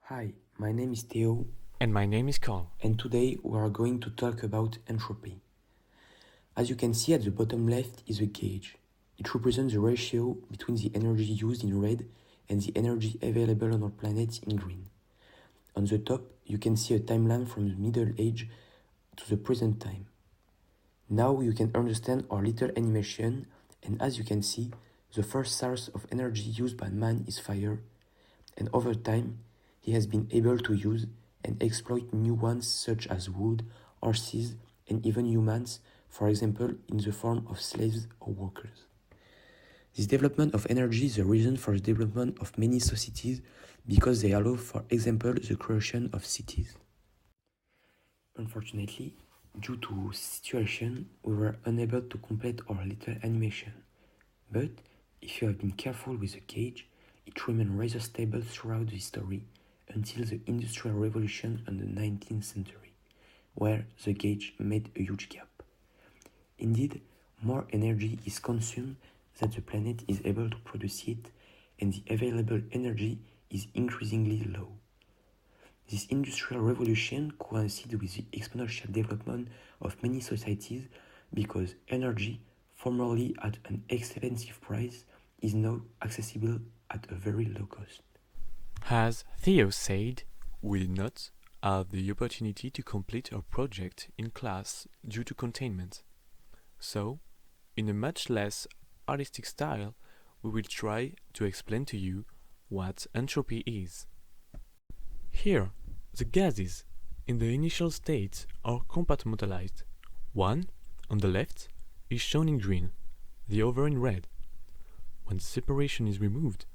Hi, my name is Theo, And my name is Carl. and today we are going to talk about entropy. As you can see at the bottom left is a gauge. It represents the ratio between the energy used in red and the energy available on our planet in green. On the top, you can see a timeline from the Middle Age to the present time. Now you can understand our little animation, and as you can see, the first source of energy used by man is fire, and over time, he has been able to use and exploit new ones such as wood, horses, and even humans, for example, in the form of slaves or workers. This development of energy is the reason for the development of many societies because they allow, for example, the creation of cities. Unfortunately, due to situation, we were unable to complete our little animation. But if you have been careful with the gauge, it remained rather stable throughout the history until the Industrial Revolution in the 19th century, where the gauge made a huge gap. Indeed, more energy is consumed than the planet is able to produce it, and the available energy is increasingly low. This Industrial Revolution coincides with the exponential development of many societies because energy, formerly at an expensive price, is now accessible at a very low cost. As Theo said, we did not have the opportunity to complete our project in class due to containment. So, in a much less artistic style, we will try to explain to you what entropy is. Here, the gases in the initial state are compartmentalized. One, on the left, is shown in green, the other in red. When separation is removed,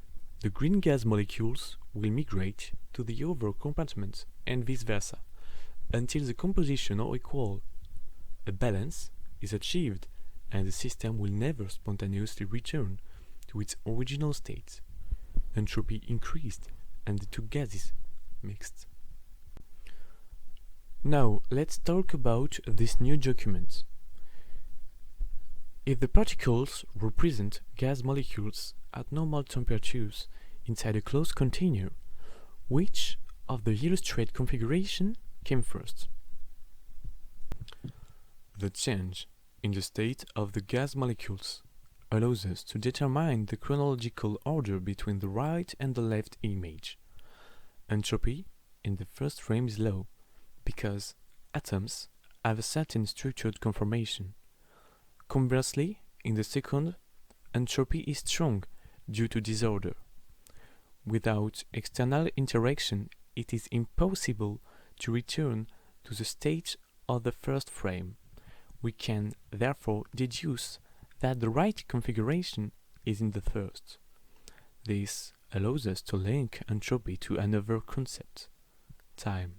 the green gas molecules will migrate to the other compartment and vice versa, until the composition are equal. A balance is achieved and the system will never spontaneously return to its original state. Entropy increased and the two gases mixed. Now let's talk about this new document. If the particles represent gas molecules at normal temperatures inside a closed container, which of the illustrated configuration came first? The change in the state of the gas molecules allows us to determine the chronological order between the right and the left image. Entropy in the first frame is low because atoms have a certain structured conformation. Conversely, in the second, entropy is strong due to disorder. Without external interaction, it is impossible to return to the state of the first frame. We can therefore deduce that the right configuration is in the first. This allows us to link entropy to another concept, time.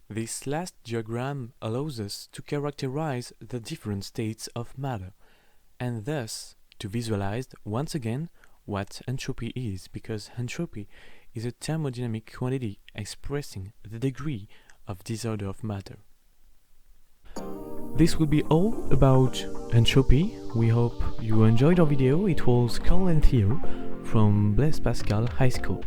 This last diagram allows us to characterize the different states of matter, and thus to visualize once again what entropy is, because entropy is a thermodynamic quantity expressing the degree of disorder of matter. This will be all about entropy. We hope you enjoyed our video. It was Carl and Theo from Blaise Pascal High School.